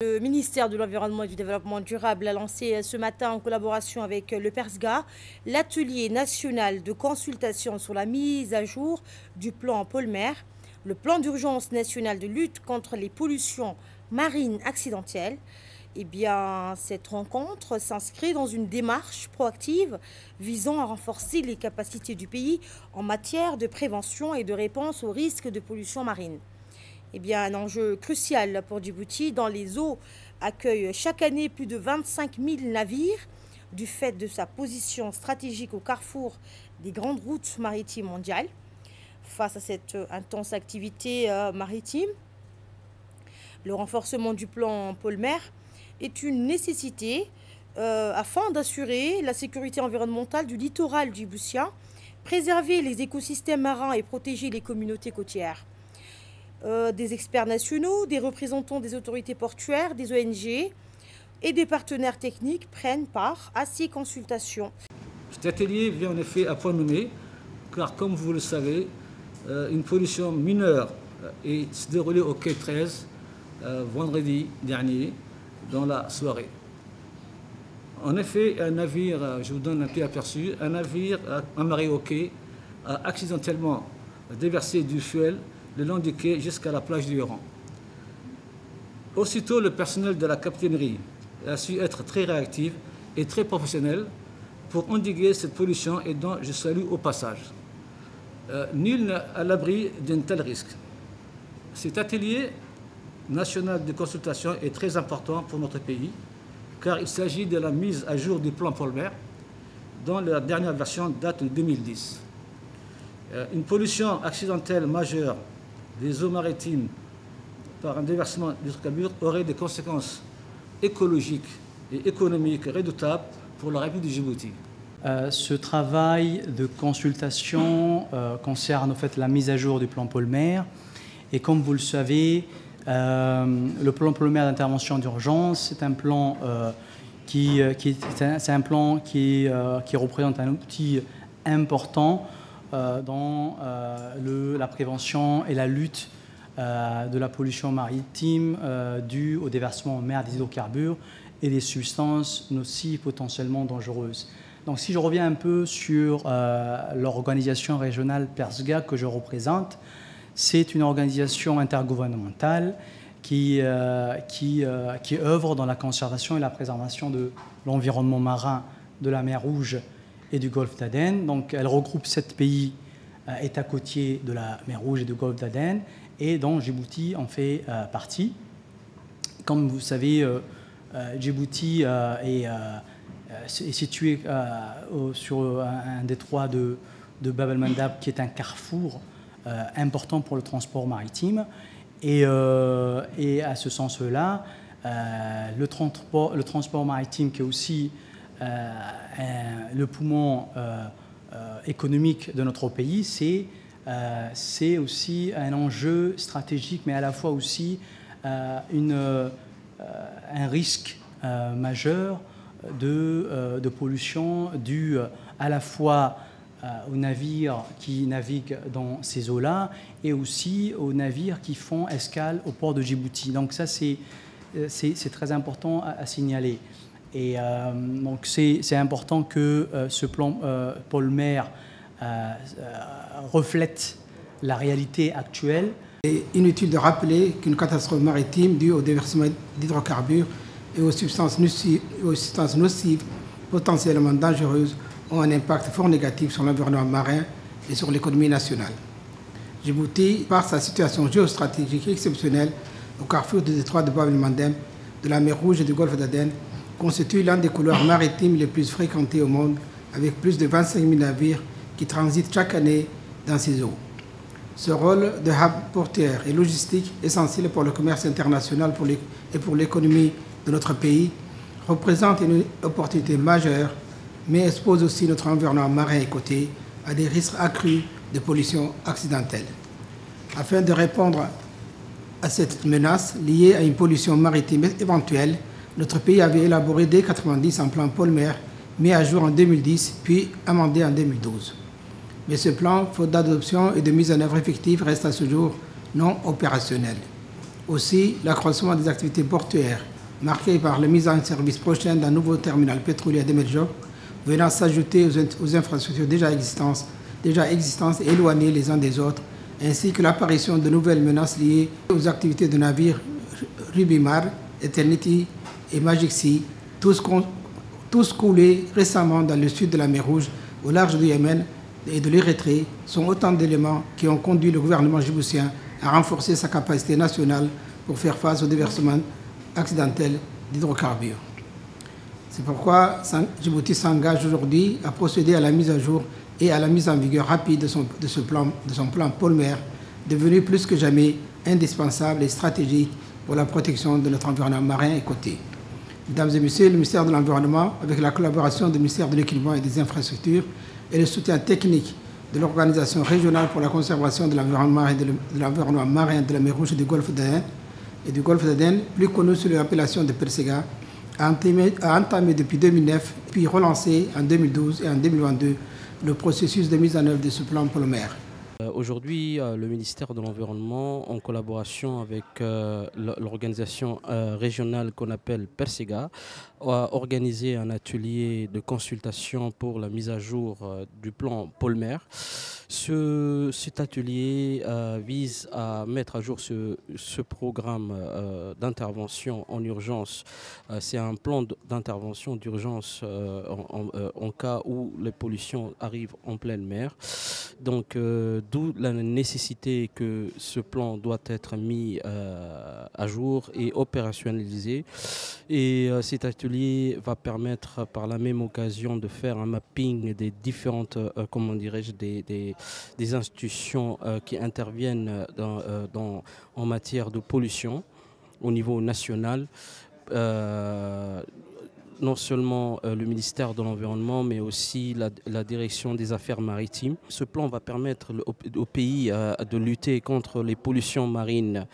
Le ministère de l'Environnement et du Développement durable a lancé ce matin, en collaboration avec le PERSGA, l'atelier national de consultation sur la mise à jour du plan Polmer, le plan d'urgence national de lutte contre les pollutions marines accidentelles. Cette rencontre s'inscrit dans une démarche proactive visant à renforcer les capacités du pays en matière de prévention et de réponse aux risques de pollution marine. Un enjeu crucial pour Djibouti, dans les eaux accueille chaque année plus de 25 000 navires du fait de sa position stratégique au carrefour des grandes routes maritimes mondiales. Face à cette intense activité maritime, le renforcement du plan Polmer est une nécessité afin d'assurer la sécurité environnementale du littoral djiboutien, préserver les écosystèmes marins et protéger les communautés côtières. Des experts nationaux, des représentants des autorités portuaires, des ONG et des partenaires techniques prennent part à ces consultations. Cet atelier vient en effet à point nommé, car comme vous le savez, une pollution mineure s'est déroulée au quai 13 vendredi dernier dans la soirée. En effet, un navire, je vous donne un petit aperçu, un navire amarré au quai a accidentellement déversé du fuel le long du quai jusqu'à la plage du Huron. Aussitôt, le personnel de la capitainerie a su être très réactif et très professionnel pour endiguer cette pollution et dont je salue au passage. Nul n'est à l'abri d'un tel risque. Cet atelier national de consultation est très important pour notre pays car il s'agit de la mise à jour du plan Polmer dont la dernière version date de 2010. Une pollution accidentelle majeure des eaux maritimes par un déversement d'hydrocarbures aurait des conséquences écologiques et économiques redoutables pour la République du Djibouti. Ce travail de consultation concerne en fait la mise à jour du plan Polmer. Et comme vous le savez, le plan Polmer d'intervention d'urgence, c'est un plan qui représente un outil important dans la prévention et la lutte de la pollution maritime due au déversement en mer des hydrocarbures et des substances nocives potentiellement dangereuses. Donc si je reviens un peu sur l'organisation régionale PERSGA que je représente, c'est une organisation intergouvernementale qui œuvre dans la conservation et la préservation de l'environnement marin de la mer Rouge et du golfe d'Aden. Donc elle regroupe 7 pays États côtiers de la mer Rouge et du golfe d'Aden et dont Djibouti en fait partie. Comme vous savez, Djibouti est situé sur un détroit de Bab el-Mandab qui est un carrefour important pour le transport maritime. Et à ce sens-là, le transport maritime qui est aussi le poumon économique de notre pays, c'est aussi un enjeu stratégique, mais à la fois aussi un risque majeur de pollution due à la fois aux navires qui naviguent dans ces eaux-là et aussi aux navires qui font escale au port de Djibouti. Donc ça, c'est très important à signaler. Et donc c'est important que ce plan Polmer reflète la réalité actuelle. Il est inutile de rappeler qu'une catastrophe maritime due au déversement d'hydrocarbures et aux substances nocives potentiellement dangereuses ont un impact fort négatif sur l'environnement marin et sur l'économie nationale. Djibouti, par sa situation géostratégique exceptionnelle au carrefour des détroits de Bab el-Mandeb, de la mer Rouge et du golfe d'Aden, constitue l'un des couloirs maritimes les plus fréquentés au monde, avec plus de 25 000 navires qui transitent chaque année dans ces eaux. Ce rôle de hub portuaire et logistique essentiel pour le commerce international et pour l'économie de notre pays représente une opportunité majeure, mais expose aussi notre environnement marin et côtier à des risques accrus de pollution accidentelle. Afin de répondre à cette menace liée à une pollution maritime éventuelle, notre pays avait élaboré dès 1990 un plan Polmer mis à jour en 2010, puis amendé en 2012. Mais ce plan, faute d'adoption et de mise en œuvre effective, reste à ce jour non opérationnel. Aussi, l'accroissement des activités portuaires, marqué par la mise en service prochaine d'un nouveau terminal pétrolier de Medjok, venant s'ajouter aux infrastructures déjà existantes et éloignées les uns des autres, ainsi que l'apparition de nouvelles menaces liées aux activités de navires Rubimar, Eternity et Magic Sea, tous coulés récemment dans le sud de la mer Rouge, au large du Yémen et de l'Érythrée, sont autant d'éléments qui ont conduit le gouvernement djiboutien à renforcer sa capacité nationale pour faire face au déversement accidentel d'hydrocarbures. C'est pourquoi Djibouti s'engage aujourd'hui à procéder à la mise à jour et à la mise en vigueur rapide de son plan pôle-mer, devenu plus que jamais indispensable et stratégique pour la protection de notre environnement marin et côtier. Mesdames et Messieurs, le ministère de l'Environnement, avec la collaboration du ministère de l'Équipement et des Infrastructures et le soutien technique de l'Organisation régionale pour la conservation de l'environnement marin de la mer Rouge et du Golfe d'Aden, plus connu sous l'appellation de Persega, a entamé depuis 2009, puis relancé en 2012 et en 2022 le processus de mise en œuvre de ce plan pôle-mer. Aujourd'hui, le ministère de l'Environnement, en collaboration avec l'organisation régionale qu'on appelle Persega, a organisé un atelier de consultation pour la mise à jour du plan pôle-mer. Cet atelier vise à mettre à jour ce programme d'intervention en urgence. C'est un plan d'intervention d'urgence en cas où les pollutions arrivent en pleine mer. Donc, d'où la nécessité que ce plan doit être mis à jour et opérationnalisé. Et cet atelier va permettre par la même occasion de faire un mapping des différentes, comment dirais-je, des institutions qui interviennent en matière de pollution au niveau national. Non seulement le ministère de l'Environnement, mais aussi la direction des affaires maritimes. Ce plan va permettre au pays de lutter contre les pollutions marines